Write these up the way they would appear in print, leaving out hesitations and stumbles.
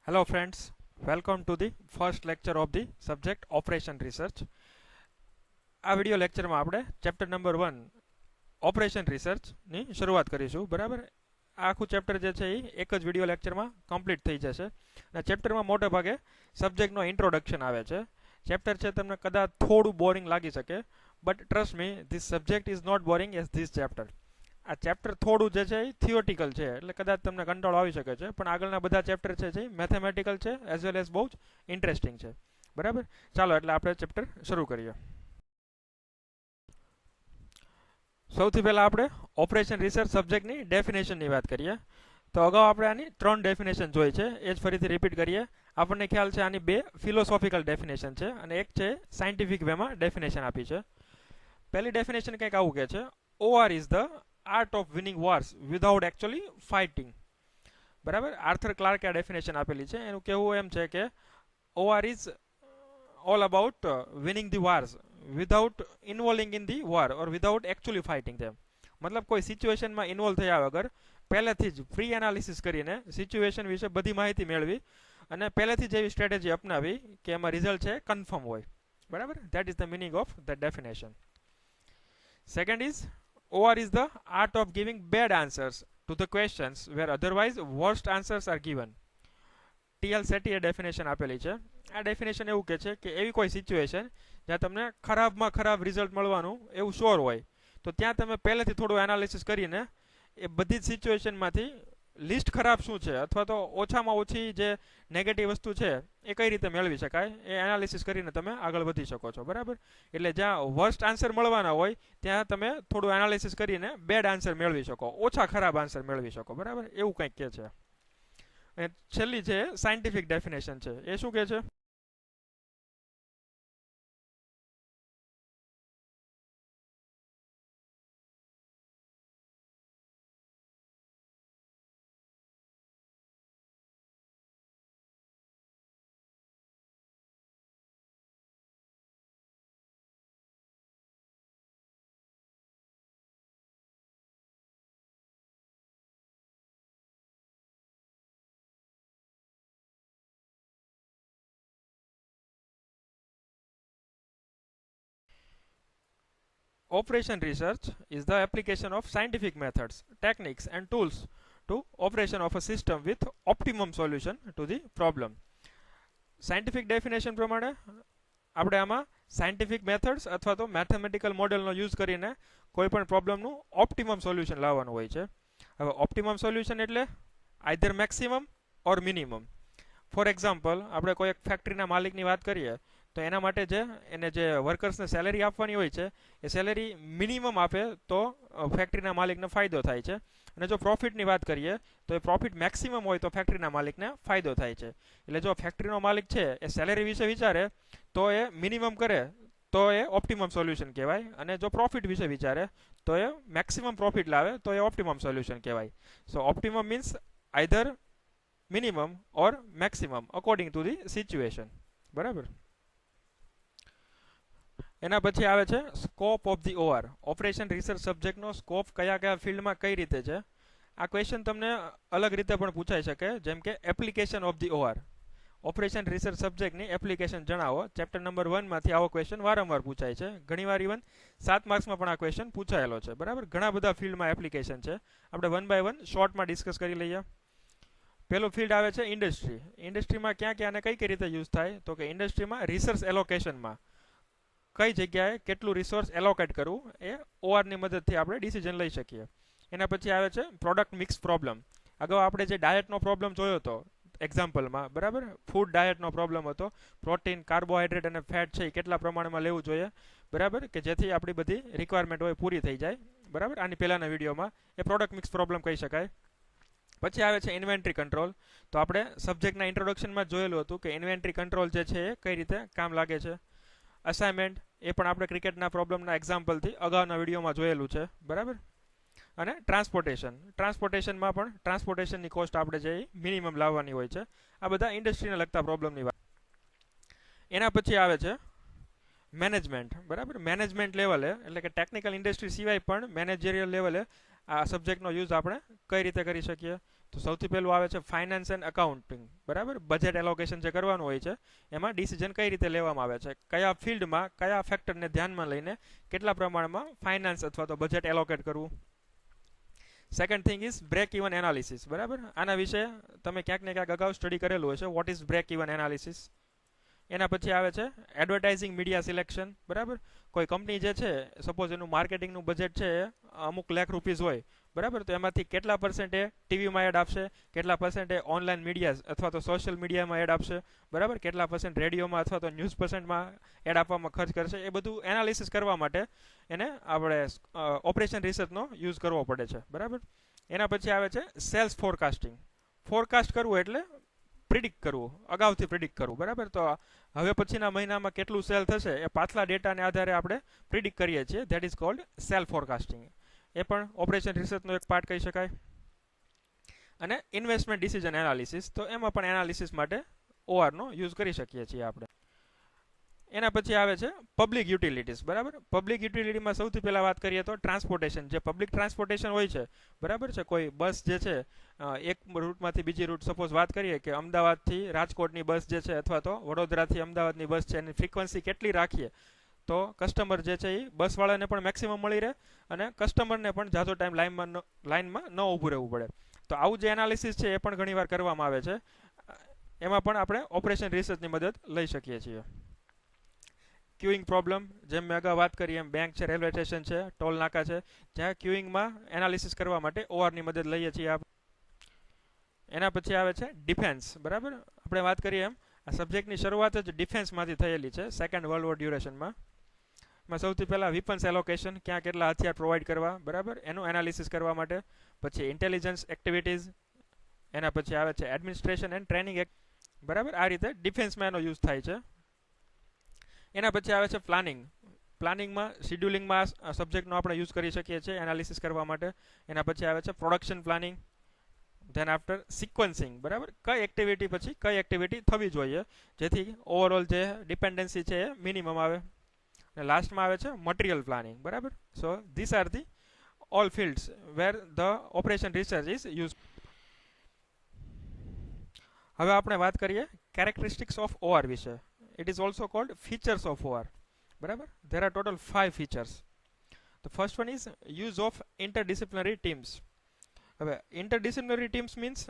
Hello friends, welcome to the first lecture of the subject Operation Research. આ video લેક્ચરમાં આપણે chapter number 1 operation રિસર્ચની શરૂઆત કરીશું. બરાબર, આ આખું ચેપ્ટર જે છે એ એક જ વિડિયો લેક્ચરમાં કમ્પ્લીટ થઈ જશે. અને ચેપ્ટરમાં મોટે ભાગે સબ્જેક્ટનો ઇન્ટ્રોડક્શન આવે છે. ચેપ્ટર છે તમને કદાચ થોડું બોરિંગ લાગી શકે, but trust me, this subject is not boring as this chapter. આ ચેપ્ટર થોડું જે છે એ થિયોટિકલ છે, એટલે કદાચ તમને કંટાળો આવી શકે છે, પણ આગળના બધા ચેપ્ટર છે જે મેથેમેટિકલ છે એઝ વેલ એઝ બહુ જ ઇન્ટરેસ્ટિંગ છે. બરાબર, ચાલો એટલે આપણે ચેપ્ટર શરૂ કરીએ. સૌથી પહેલાં આપણે ઓપરેશન રિસર્ચ સબ્જેક્ટની ડેફિનેશનની વાત કરીએ. તો અગાઉ આપણે આની 3 ડેફિનેશન જોઈ છે, એ જ ફરીથી રિપીટ કરીએ. આપણને ખ્યાલ છે આની 2 ફિલોસોફિકલ ડેફિનેશન છે અને એક છે સાયન્ટિફિક વેમાં ડેફિનેશન આપી છે. પહેલી ડેફિનેશન કંઈક આવું કહે છે: OR is the art of winning wars without actually fighting. બરાબર, આર્થર ક્લાર્કે આ ડેફિનેશન આપેલી છે. એનું કહેવું એમ છે કે OR is all about winning the wars without involving in the war or without actually fighting them. મતલબ કોઈ સિચ્યુએશનમાં ઇન્વોલ્વ થયા વગર પહેલેથી જ પ્રી એનાલિસિસ કરીને સિચ્યુએશન વિશે બધી માહિતી મેળવી અને પહેલેથી જ એવી સ્ટ્રેટેજી અપનાવી કે એમાં રિઝલ્ટ છે કન્ફર્મ હોય. બરાબર, that is the meaning of the definition. Second is OR is the art of giving bad answers to the questions where otherwise worst answers are given. TL સેટીએ ડેફિનેશન આપેલી છે. આ ડેફિનેશન એવું કહે છે કે એવી કોઈ સિચ્યુએશન જ્યાં તમને ખરાબમાં ખરાબ રિઝલ્ટ મળવાનું એવું શ્યોર હોય, તો ત્યાં તમે પહેલેથી થોડું એનાલિસિસ કરીને એ બધી જ સિચ્યુએશનમાંથી લિસ્ટ ખરાબ શું છે અથવા તો ઓછામાં ઓછી જે નેગેટિવ વસ્તુ છે એ કઈ રીતે મેળવી શકાય એ એનાલિસિસ કરીને તમે આગળ વધી શકો છો. બરાબર, એટલે જ્યાં વર્સ્ટ આન્સર મળવાના હોય ત્યાં તમે થોડું એનાલિસિસ કરીને બેડ આન્સર મેળવી શકો, ઓછા ખરાબ આન્સર મેળવી શકો. બરાબર, એવું કંઈક કહે છે. અને છેલ્લી છે સાયન્ટિફિક ડેફિનેશન છે. એ શું કહે છે? Operation research is the application of scientific methods, techniques, and tools to operation of a system with optimum solution to the problem. Scientific definition પ્રમાણે આપણે આમાં સાયન્ટિફિક મેથડ્સ અથવા તો મેથેમેટિકલ મોડેલનો યુઝ કરીને કોઈ પણ પ્રોબ્લેમનું ઓપ્ટિમમ સોલ્યુશન લાવવાનું હોય છે. હવે ઓપ્ટિમમ સોલ્યુશન એટલે either maximum or minimum. For example, આપણે કોઈ એક ફેક્ટરીના માલિકની વાત કરીએ તો એના માટે જે એને જે વર્કર્સને સેલેરી આપવાની હોય છે એ સેલેરી મિનિમમ આપે તો ફેક્ટરીના માલિકને ફાયદો થાય છે. અને જો પ્રોફિટની વાત કરીએ તો એ પ્રોફિટ મેક્સિમમ હોય તો ફેક્ટરીના માલિકને ફાયદો થાય છે. એટલે જો ફેક્ટરીનો માલિક છે એ સેલેરી વિશે વિચારે તો એ મિનિમમ કરે તો એ ઓપ્ટિમમ સોલ્યુશન કહેવાય, અને જો પ્રોફિટ વિશે વિચારે તો એ મેક્સિમમ પ્રોફિટ લાવે તો એ ઓપ્ટિમમ સોલ્યુશન કહેવાય. So optimum means either minimum or maximum according to the situation. બરાબર, એના પછી આવે છે scope of the OR. Operation research સબ્જેક્ટનો સ્કોપ કયા કયા ફિલ્ડમાં કઈ રીતે છે. આ ક્વેશ્ચન તમને અલગ રીતે પણ પૂછાઈ શકે, જેમ કે application of the OR. Operation research સબ્જેક્ટની એપ્લિકેશન જણાવો. ચેપ્ટર નંબર 1 માંથી આવો ક્વેશ્ચન વારંવાર પૂછાય છે. ઘણીવાર ઇવન 7 માર્ક્સમાં પણ આ ક્વેશ્ચન પૂછાયેલો છે. બરાબર, ઘણા બધા ફિલ્ડમાં એપ્લિકેશન છે. આપણે વન બાય વન શોર્ટમાં ડિસ્કસ કરી લઈએ. પેલો ફિલ્ડ આવે છે ઇન્ડસ્ટ્રી. ઇન્ડસ્ટ્રીમાં ક્યાં ક્યાં અને કઈ રીતે યુઝ થાય, તો કે ઇન્ડસ્ટ્રીમાં રિસર્ચ એલોકેશનમાં કઈ જગ્યાએ કેટલું રિસોર્સ એલોકેટ કરવું એ ઓઆરની મદદથી આપણે ડિસિઝન લઈ શકીએ. એના પછી આવે છે પ્રોડક્ટ મિક્સ પ્રોબ્લેમ. અગાઉ આપણે જે ડાયટનો પ્રોબ્લેમ જોયો હતો એક્ઝામ્પલમાં, બરાબર, ફૂડ ડાયટનો પ્રોબ્લેમ હતો. પ્રોટીન, કાર્બોહાઈડ્રેટ અને ફેટ છે એ કેટલા પ્રમાણમાં લેવું જોઈએ, બરાબર, કે જેથી આપણી બધી રિક્વાયરમેન્ટ હોય પૂરી થઈ જાય. બરાબર, આની પહેલાના વિડીયોમાં એ પ્રોડક્ટ મિક્સ પ્રોબ્લેમ કહી શકાય. પછી આવે છે ઇન્વેન્ટરી કંટ્રોલ. તો આપણે સબ્જેક્ટના ઇન્ટ્રોડક્શનમાં જોયેલું હતું કે ઇન્વેન્ટરી કંટ્રોલ જે છે એ કઈ રીતે કામ લાગે છે. અસાઇનમેન્ટ એ પણ આપણે ક્રિકેટના પ્રોબ્લેમના એક્ઝામ્પલથી અગાઉના વિડીયોમાં જોયેલું છે. બરાબર, અને ટ્રાન્સપોર્ટેશનમાં પણ ટ્રાન્સપોર્ટેશનની કોસ્ટ આપણે જે મિનિમમ લાવવાની હોય છે. આ બધા ઇન્ડસ્ટ્રીને લગતા પ્રોબ્લેમની વાત. એના પછી આવે છે મેનેજમેન્ટ. બરાબર, મેનેજમેન્ટ લેવલે એટલે કે ટેકનિકલ ઇન્ડસ્ટ્રી સિવાય પણ મેનેજરિયલ લેવલે આ સબ્જેક્ટનો યુઝ આપણે કઈ રીતે કરી શકીએ? તો સૌથી પહેલું આવે છે ફાઇનાન્સ એન્ડ અકાઉન્ટિંગ, બરાબર. બજેટ એલોકેશન જે કરવાનું હોય છે એમાં ડિસિઝન કઈ રીતે લેવામાં આવે છે, કયા ફિલ્ડમાં કયા ફેક્ટરને ધ્યાનમાં લઈને કેટલા પ્રમાણમાં ફાઇનાન્સ અથવા તો બજેટ એલોકેટ કરવું. Second thing is break even analysis, બરાબર. આના વિશે તમે ક્યાંક ને ક્યાંક અગાઉ સ્ટડી કરેલું હશે, what is break even analysis. એના પછી આવે છે એડવર્ટાઇઝિંગ મીડિયા સિલેક્શન, બરાબર. કોઈ કંપની જે છે, સપોઝ એનું માર્કેટિંગનું બજેટ છે અમુક લાખ રૂપીસ હોય, બરાબર. તો એમાંથી કેટલા પર્સન્ટ એ ટીવીમાં એડ આપશે, કેટલા પર્સન્ટ એ ઓનલાઈન મીડિયા અથવા તો સોશિયલ મીડિયામાં એડ આપશે, બરાબર. કેટલા પર્સન્ટ રેડિયોમાં અથવા તો ન્યૂઝ પર્સન્ટમાં એડ આપવામાં ખર્ચ કરશે. એ બધું એનાલિસિસ કરવા માટે એને આપણે ઓપરેશન રિસર્ચનો યુઝ કરવો પડે છે, બરાબર. એના પછી આવે છે સેલ્સ ફોરકાસ્ટિંગ. ફોરકાસ્ટ કરવું એટલે પ્રિડિક્ટ કરવું, અગાઉથી પ્રિડિક્ટ કરવું, બરાબર. તો હવે પછીના મહિનામાં કેટલું સેલ થશે એ પાછલા ડેટાને આધારે આપણે પ્રિડિક્ટ કરીએ છીએ. That is called sale forecasting. એ પણ ઓપરેશન રિસર્ચનો એક પાર્ટ કહી શકાય. અને ઇન્વેસ્ટમેન્ટ ડિસિઝન એનાલિસિસ, તો એમાં પણ એનાલિસિસ માટે ઓઆરનો યુઝ કરી શકીએ છીએ આપણે. એના પછી આવે છે પબ્લિક યુટિલિટીઝ, બરાબર. પબ્લિક યુટિલિટીમાં સૌથી પહેલાં વાત કરીએ તો ટ્રાન્સપોર્ટેશન. જે પબ્લિક ટ્રાન્સપોર્ટેશન હોય છે, બરાબર છે, કોઈ બસ જે છે એક રૂટમાંથી બીજી રૂટ, સપોઝ વાત કરીએ કે અમદાવાદથી રાજકોટની બસ જે છે અથવા તો વડોદરાથી અમદાવાદની બસ છે, એની ફ્રિકવન્સી કેટલી રાખીએ તો કસ્ટમર જે છે એ બસવાળાને પણ મેક્સિમમ મળી રહે અને કસ્ટમરને પણ જાજો ટાઈમ લાઇનમાં ન ઊભું રહેવું પડે. તો આવું જે એનાલિસિસ છે એ પણ ઘણીવાર કરવામાં આવે છે. એમાં પણ આપણે ઓપરેશન રિસર્ચની મદદ લઈ શકીએ છીએ. ક્યુઇંગ પ્રોબ્લેમ, જેમ મેં અગાઉ વાત કરી એમ બેંક છે, રેલવે સ્ટેશન છે, ટોલ નાકા છે, જ્યાં ક્યુઇંગમાં એનાલિસિસ કરવા માટે ઓઆરની મદદ લઈએ છીએ આપણે. એના પછી આવે છે ડિફેન્સ, બરાબર. આપણે વાત કરીએ એમ આ સબ્જેક્ટની શરૂઆત જ ડિફેન્સમાંથી થયેલી છે સેકન્ડ વર્લ્ડ વોર ડ્યુરેશનમાં. એમાં સૌથી પહેલાં વિપન્સ એલોકેશન, ક્યાં કેટલા હથિયાર પ્રોવાઈડ કરવા, બરાબર, એનું એનાલિસિસ કરવા માટે. પછી ઇન્ટેલિજન્સ એક્ટિવિટીઝ. એના પછી આવે છે એડમિનિસ્ટ્રેશન એન્ડ ટ્રેનિંગ, બરાબર. આ રીતે ડિફેન્સમાં એનો યુઝ થાય છે. એના પછી આવે છે પ્લાનિંગ. પ્લાનિંગમાં શિડ્યુલિંગમાં સબ્જેક્ટનો આપણે યુઝ કરી શકીએ છીએ એનાલિસિસ કરવા માટે. એના પછી આવે છે production planning. Than after sequencing, બરાબર. કઈ એક્ટિવિટી પછી કઈ એક્ટિવિટી થવી જોઈએ જેથી ઓવરઓલ જે ડિપેન્ડન્સી છે એ મિનિમમ આવે. અને લાસ્ટમાં આવે છે મટીરિયલ પ્લાનિંગ, બરાબર. So this are the all fields where the operation research is use. હવે આપણે વાત કરીએ કેરેક્ટરિસ્ટિક્સ ઓફ ઓઆર વિશે. It is also called features of OR, બરાબર. There are total 5 features. The first one is use of interdisciplinary teams. હવે interdisciplinary teams means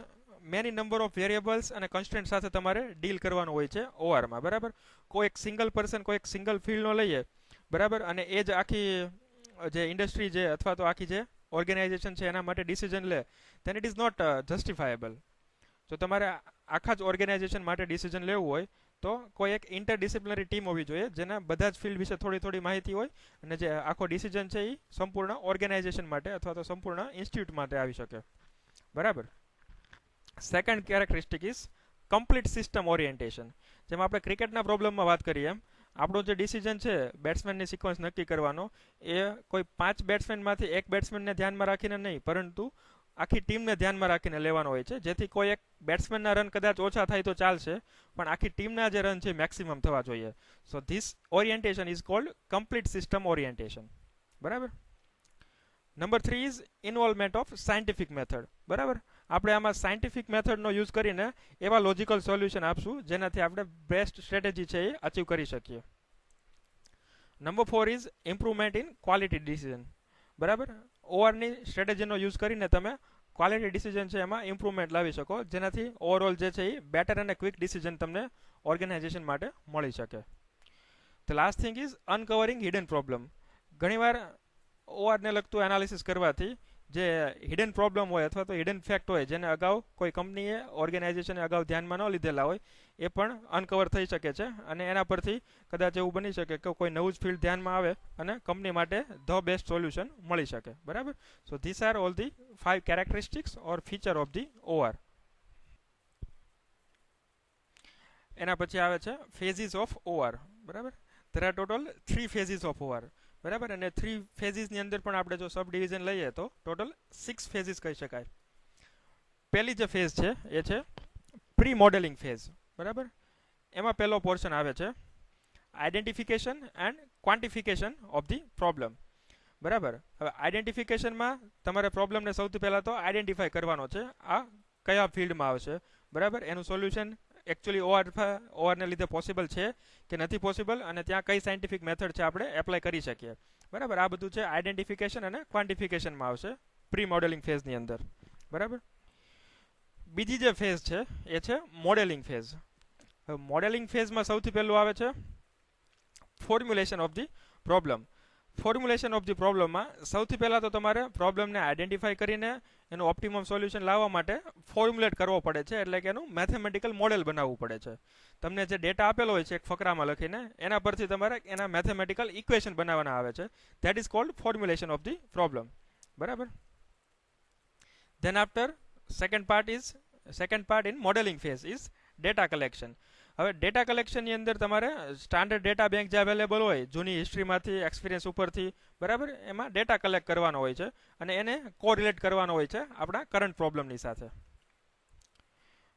many number of variables અને constraint સાથે તમારે ડીલ કરવાનું હોય છે ઓઆરમાં, બરાબર. કોઈ એક સિંગલ પર્સન કોઈ એક સિંગલ ફિલ્ડનો લઈએ, બરાબર, અને એ જ આખી જે ઇન્ડસ્ટ્રી છે અથવા તો આખી જે ઓર્ગેનાઇઝેશન છે એના માટે ડિસિઝન લે, then it is not justifiable. જો તમારે આખા જ ઓર્ગેનાઇઝેશન માટે ડિસિઝન લેવું હોય તો કોઈ એક ઇન્ટરડિસિપ્લિનરી ટીમ હોવી જોઈએ જેના બધા જ ફિલ્ડ વિશે થોડી થોડી માહિતી હોય અને જે આખો ડિસિઝન છે એ સંપૂર્ણ ઓર્ગેનાઇઝેશન માટે અથવા તો સંપૂર્ણ ઇન્સ્ટિટ્યૂટ માટે આવી શકે, બરાબર. Second characteristic is complete system orientation. જેમ આપણે ક્રિકેટના પ્રોબ્લેમમાં વાત કરીએ એમ આપણો જે ડિસિઝન છે બેટ્સમેનની સિક્વન્સ નક્કી કરવાનો એ કોઈ 5 બેટ્સમેનમાંથી એક બેટ્સમેનને ધ્યાનમાં રાખીને નહીં પરંતુ આખી ટીમને ધ્યાનમાં રાખીને લેવાનો હોય છે, જેથી કોઈ એક બેટ્સમેનના રન કદાચ ઓછા થાય તો ચાલશે પણ આખી ટીમના જે રન છે મેક્સિમમ થવા જોઈએ. So this orientation is called complete system orientation, બરાબર. Number 3 is involvement of scientific method, બરાબર. આપણે આમાં સાયન્ટિફિક મેથડનો યુઝ કરીને એવા લોજિકલ સોલ્યુશન આપશું જેનાથી આપણે બેસ્ટ સ્ટ્રેટેજી છે એ અચીવ કરી શકીએ. Number 4 is improvement in quality decision, બરાબર. ઓઆરની સ્ટ્રેટેજીનો યુઝ કરીને તમે ક્વોલિટી ડિસિઝન છે એમાં ઇમ્પ્રુવમેન્ટ લાવી શકો જેનાથી ઓવરઓલ જે છે એ બેટર અને ક્વિક ડિસિઝન તમને ઓર્ગેનાઇઝેશન માટે મળી શકે. The last thing is uncovering hidden problem. ઘણીવાર ઓઆરને લગતું એનાલિસિસ કરવાથી જે હિડન પ્રોબ્લેમ હોય અથવા તો હિડન ફેક્ટ હોય જેને અગાઉ કોઈ કંપનીએ ઓર્ગેનાઇઝેશને અગાઉ ધ્યાનમાં ન લીધેલા હોય એ પણ અનકવર થઈ શકે છે અને એના પરથી કદાચ એવું બની શકે કે કોઈ નવું જ ફિલ્ડ ધ્યાનમાં આવે અને કંપની માટે ધ બેસ્ટ સોલ્યુશન મળી શકે, બરાબર. So this are all the 5 characteristics or feature of the OR. એના પછી આવે છે ફેઝિસ ઓફ ઓઆર, બરાબર. There are total 3 ફેઝિસ of OR, બરાબર. અને 3 ફેઝિસની અંદર પણ આપણે જો સબ ડિવિઝન લઈએ તો ટોટલ 6 ફેઝિસ કહી શકાય. પહેલી જે ફેઝ છે એ છે પ્રી મોડેલિંગ ફેઝ, બરાબર. એમાં પહેલો પોર્શન આવે છે identification and quantification of the problem, બરાબર. હવે આઈડેન્ટિફિકેશનમાં તમારે પ્રોબ્લેમને સૌથી પહેલાં તો આઈડેન્ટિફાય કરવાનો છે આ કયા ફિલ્ડમાં આવશે. બરાબર, એનું સોલ્યુશન એકચ્યુઅલી ઓઆરને લીધે પોસિબલ છે કે નથી પોસિબલ, અને ત્યાં કઈ સાયન્ટિફિક મેથડ છે આપણે એપ્લાય કરી શકીએ. બરાબર, આ બધું છે આઈડેન્ટિફિકેશન અને ક્વાન્ટિફિકેશનમાં આવશે પ્રી મોડેલિંગ ફેઝની અંદર. બરાબર. બીજી જે ફેઝ છે એ છે મોડેલિંગ ફેઝ. હવે મોડેલિંગ ફેઝમાં સૌથી પહેલું આવે છે formulation of the problem. Formulation of the પ્રોબ્લેમમાં સૌથી પહેલાં તો તમારે પ્રોબ્લેમને આઈડેન્ટિફાઈ કરીને એનું ઓપ્ટિમમ સોલ્યુશન લાવવા માટે ફોર્મ્યુલેટ કરવો પડે છે, એટલે કે એનું મેથેમેટિકલ મોડેલ બનાવવું પડે છે. તમને જે ડેટા આપેલો હોય છે એક ફકરામાં લખીને એના પરથી તમારે એના મેથેમેટિકલ ઇક્વેશન બનાવવાના આવે છે. That is called formulation of the problem. બરાબર. Then after second part in modelling phase is data collection. હવે ડેટા કલેક્શનની અંદર તમારે સ્ટાન્ડર્ડ ડેટા બેંક જે અવેલેબલ હોય જૂની હિસ્ટ્રીમાંથી એક્સપિરિયન્સ ઉપરથી, બરાબર, એમાં ડેટા કલેક્ટ કરવાનો હોય છે અને એને કોરિલેટ કરવાનો હોય છે આપણા કરંટ પ્રોબ્લેમની સાથે.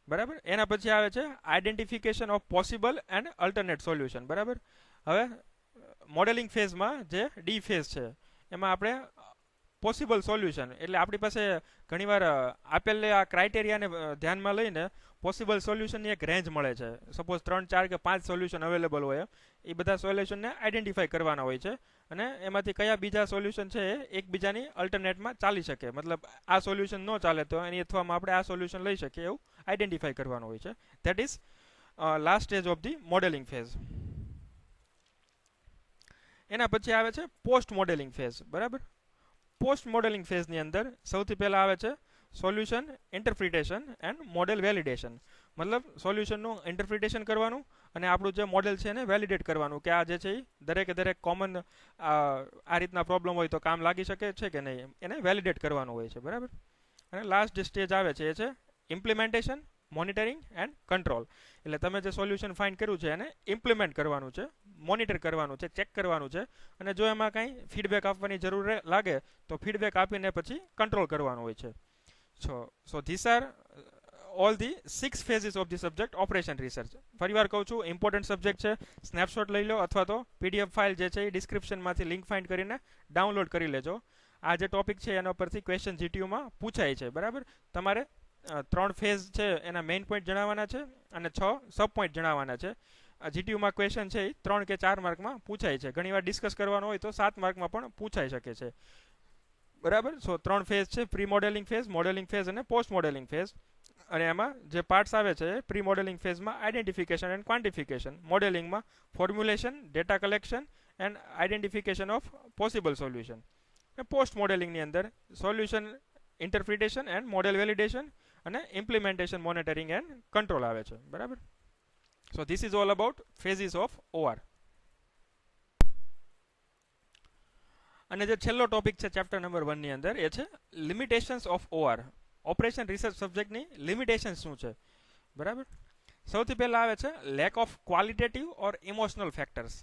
બરાબર. એના પછી આવે છે identification of possible and alternate solution. બરાબર. હવે મોડેલિંગ ફેઝમાં જે ડી ફેઝ છે એમાં આપણે પોસિબલ સોલ્યુશન એટલે આપણી પાસે ઘણીવાર આપેલ આ ક્રાઇટેરિયાને ધ્યાનમાં લઈને પોસિબલ સોલ્યુશનની એક રેન્જ મળે છે. સપોઝ 3, 4 કે 5 સોલ્યુશન અવેલેબલ હોય, એ બધા સોલ્યુશનને આઈડેન્ટિફાઈ કરવાના હોય છે અને એમાંથી કયા બીજા સોલ્યુશન છે એ એકબીજાની અલ્ટરનેટમાં ચાલી શકે. મતલબ આ સોલ્યુશન ન ચાલે તો એની અથવામાં આપણે આ સોલ્યુશન લઈ શકીએ એવું આઈડેન્ટિફાઈ કરવાનું હોય છે. That is last stage of the modelling phase. એના પછી આવે છે પોસ્ટ મોડેલિંગ ફેઝ. બરાબર. પોસ્ટ મોડેલિંગ ફેઝની અંદર સૌથી પહેલાં આવે છે solution interpretation and model validation. મતલબ સોલ્યુશનનું ઇન્ટરપ્રિટેશન કરવાનું અને આપણું જે મોડેલ છે એને વેલિડેટ કરવાનું કે આ જે છે એ દરેક કોમન આ રીતના પ્રોબ્લેમ હોય તો કામ લાગી શકે છે કે નહીં, એને વેલિડેટ કરવાનું હોય છે. બરાબર. અને લાસ્ટ જે સ્ટેજ આવે છે એ છે ઇમ્પ્લિમેન્ટેશન, મોનિટરિંગ એન્ડ કંટ્રોલ. એટલે તમે જે સોલ્યુશન ફાઇન્ડ કર્યું છે એને ઇમ્પ્લિમેન્ટ કરવાનું છે, મોનિટર કરવાનું છે, ચેક કરવાનું છે, અને જો એમાં કાંઈ ફીડબેક આપવાની જરૂર લાગે તો ફીડબેક આપીને પછી કંટ્રોલ કરવાનું હોય છે. So these are all the 6 phases of the subject operation research. ફરીવાર કહું છું, ઇમ્પોર્ટન્ટ સબ્જેક્ટ છે. સ્નેપશોટ લઈ લો અથવા તો પીડીએફ ફાઇલ જે છે એ ડિસ્ક્રિપ્શનમાંથી લિંક ફાઇન્ડ કરીને ડાઉનલોડ કરી લેજો. આ જે ટોપિક છે એના પરથી ક્વેશ્ચન જીટીયુમાં પૂછાય છે. બરાબર. તમારે 3 ફેઝ છે એના મેઇન પોઈન્ટ જણાવવાના છે અને 6 સબ પોઈન્ટ જણાવવાના છે. જીટીયુમાં ક્વેશ્ચન છે એ 3 કે 4 માર્કમાં પૂછાય છે. ઘણીવાર ડિસ્કસ કરવાનો હોય તો 7 માર્કમાં પણ પૂછાઈ શકે છે. બરાબર. સો 3 ફેઝ છે, pre modelling phase, modelling phase અને પોસ્ટ મોડેલિંગ ફેઝ. અને એમાં જે પાર્ટ્સ આવે છે પ્રી મોડેલિંગ ફેઝમાં આઈડેન્ટિફિકેશન એન્ડ ક્વાન્ટિફિકેશન, મોડેલિંગમાં formulation, data collection and identification of possible solution. Post મોડેલિંગની અંદર solution interpretation and model validation અને ઇમ્પ્લિમેન્ટેશન, મોનિટરિંગ એન્ડ કંટ્રોલ આવે છે. બરાબર. So this is all about phases of OR. અને જે છેલ્લો ટોપિક છે ચેપ્ટર નંબર 1 ની અંદર એ છે limitations of OR. Operation research સબ્જેક્ટની લિમિટેશન શું છે. બરાબર. સૌથી પહેલા આવે છે lack of qualitative or emotional factors.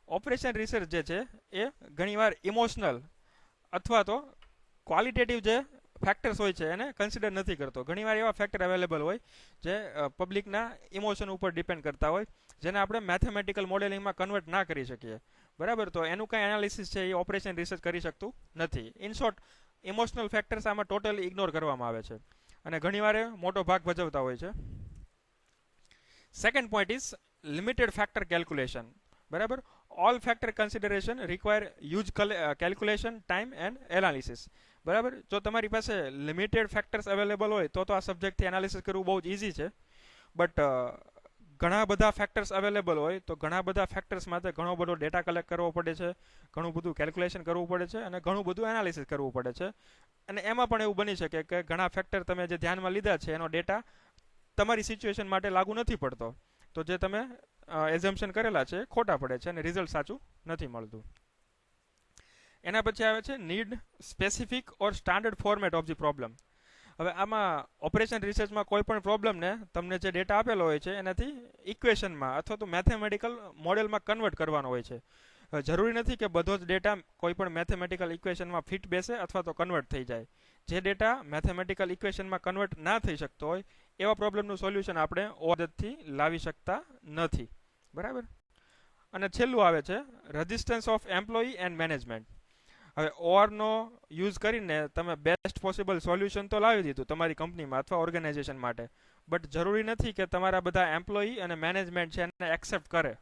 Operation research જે છે એ ઘણીવાર ઇમોશનલ અથવા તો ક્વોલિટેટિવ જે ફેક્ટર્સ હોય છે એને કન્સિડર નથી કરતો. ઘણીવાર એવા ફેક્ટર અવેલેબલ હોય જે પબ્લિકના ઇમોશન ઉપર ડિપેન્ડ કરતા હોય, જેને આપણે મેથેમેટિકલ મોડેલિંગમાં કન્વર્ટ ના કરી શકીએ. બરાબર. તો એનું કાંઈ એનાલિસિસ છે એ ઓપરેશન રિસર્ચ કરી શકતું નથી. ઇન શોર્ટ, ઇમોશનલ ફેક્ટર્સ આમાં ટોટલી ઇગ્નોર કરવામાં આવે છે અને ઘણીવાર એ મોટો ભાગ ભજવતા હોય છે. Second point is limited factor calculation. બરાબર. All factor consideration require huge calculation, time and analysis. બરાબર. જો તમારી પાસે લિમિટેડ ફેક્ટર્સ અવેલેબલ હોય તો આ સબ્જેક્ટથી એનાલિસિસ કરવું બહુ જ ઇઝી છે. બટ ઘણા બધા ફેક્ટર્સ અવેલેબલ હોય તો ઘણા બધા ફેક્ટર્સ માટે ઘણો બધો ડેટા કલેક્ટ કરવો પડે છે, ઘણું બધું કેલ્ક્યુલેશન કરવું પડે છે અને ઘણું બધું એનાલિસિસ કરવું પડે છે. અને એમાં પણ એવું બની શકે કે ઘણા ફેક્ટર તમે જે ધ્યાનમાં લીધા છે એનો ડેટા તમારી સિચ્યુએશન માટે લાગુ નથી પડતો, તો જે તમે એઝમ્પશન કરેલા છે ખોટા પડે છે અને રિઝલ્ટ સાચું નથી મળતું. એના પછી આવે છે need specific or standard format of the problem. હવે આમાં ઓપરેશન રિસર્ચમાં કોઈ પણ પ્રોબ્લેમને તમને જે ડેટા આપેલો હોય છે એનાથી ઇક્વેશનમાં અથવા તો મેથેમેટિકલ મોડેલમાં કન્વર્ટ કરવાનો હોય છે. જરૂરી નથી કે બધો જ ડેટા કોઈ પણ મેથેમેટિકલ ઇક્વેશનમાં ફિટ બેસે અથવા તો કન્વર્ટ થઈ જાય. જે ડેટા મેથેમેટિકલ ઇક્વેશનમાં કન્વર્ટ ના થઈ શકતો હોય એવા પ્રોબ્લેમનું સોલ્યુશન આપણે ઓઆરથી લાવી શકતા નથી. બરાબર. અને છેલ્લું આવે છે resistance of employee and management. હવે ઓઆરનો યુઝ કરીને તમે બેસ્ટ પોસિબલ સોલ્યુશન તો લાવી દીધું તમારી કંપનીમાં અથવા ઓર્ગેનાઇઝેશન માટે, બટ જરૂરી નથી કે તમારા બધા એમ્પ્લોયી અને મેનેજમેન્ટ છે એને એક્સેપ્ટ કરે.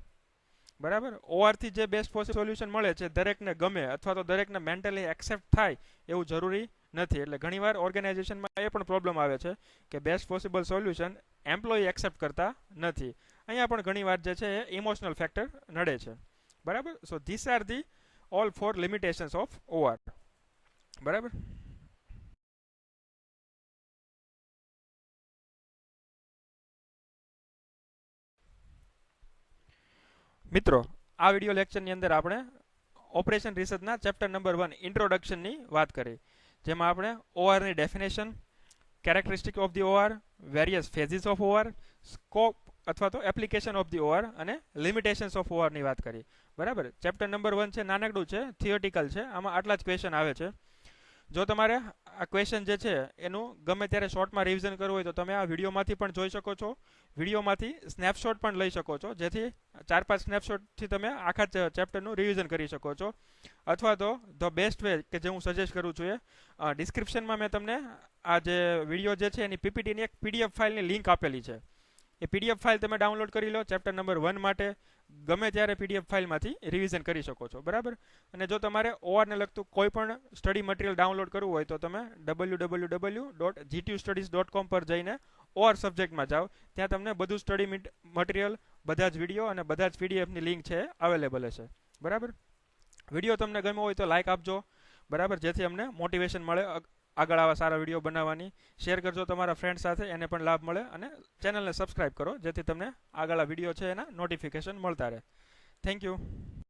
બરાબર, ઓઆરથી જે બેસ્ટ પોસિબલ સોલ્યુશન મળે છે દરેકને ગમે અથવા તો દરેકને મેન્ટલી એક્સેપ્ટ થાય એવું જરૂરી નથી. એટલે ઘણીવાર ઓર્ગેનાઇઝેશનમાં એ પણ પ્રોબ્લેમ આવે છે કે best possible solution employee accept કરતા નથી. અહીંયા પણ ઘણીવાર જે છે એ ઇમોશનલ ફેક્ટર નડે છે. બરાબર, so this are the all four limitations of OR. બરાબર. મિત્રો, આ વિડિયો લેક્ચરની અંદર આપણે ઓપરેશન રિસર્ચના ચેપ્ટર નંબર 1 ઇન્ટ્રોડક્શનની વાત કરી, જેમાં આપણે ઓઆરની definition, characteristic of the OR, various phases of OR, scope અથવા તો એપ્લિકેશન ઓફ ધી ઓઆર અને લિમિટેશન્સ ઓફ ઓઆરની વાત કરી. બરાબર, ચેપ્ટર નંબર 1 છે, નાનકડું છે, થિયોટિકલ છે, આમાં આટલા જ ક્વેશ્ચન આવે છે. જો તમારે આ ક્વેશ્ચન જે છે એનું ગમે ત્યારે શોર્ટમાં રિવિઝન કરવું હોય તો તમે આ વિડીયોમાંથી પણ જોઈ શકો છો, વિડીયોમાંથી સ્નેપશોટ પણ લઈ શકો છો, જેથી 4-5 સ્નેપશોટથી તમે આખા ચેપ્ટરનું રિવિઝન કરી શકો છો. અથવા તો ધ બેસ્ટ વે કે જે હું સજેસ્ટ કરું છું એ ડિસ્ક્રિપ્શનમાં મેં તમને આ જે વિડીયો જે છે એની પીપીટીની એક પીડીએફ ફાઇલની લિંક આપેલી છે. એ પીડીએફ ફાઇલ તમે ડાઉનલોડ કરી લો, ચેપ્ટર નંબર 1 માટે ગમે ત્યારે પીડીએફ ફાઇલમાંથી રિવિઝન કરી શકો છો. બરાબર, અને જો તમારે ઓઆરને લગતું કોઈ પણ સ્ટડી મટીરિયલ ડાઉનલોડ કરવું હોય તો તમે www.gtustudies.com પર જઈને ઓઆર સબ્જેક્ટમાં જાઓ, ત્યાં તમને બધું સ્ટડી મટીરિયલ, બધા જ વિડીયો અને બધા જ પીડીએફની લિંક છે અવેલેબલ હશે. બરાબર, વિડીયો તમને ગમ્યો હોય તો લાઇક આપજો. બરાબર, જેથી અમને મોટિવેશન મળે આગળ આવા સારા વિડીયો બનાવવાની. શેર કરજો તમારા ફ્રેન્ડ સાથે, એને પણ લાભ મળે, અને ચેનલને સબસ્ક્રાઇબ કરો જેથી તમને આગળ આ વિડીયો છે એના નોટિફિકેશન મળતા રહે. Thank you.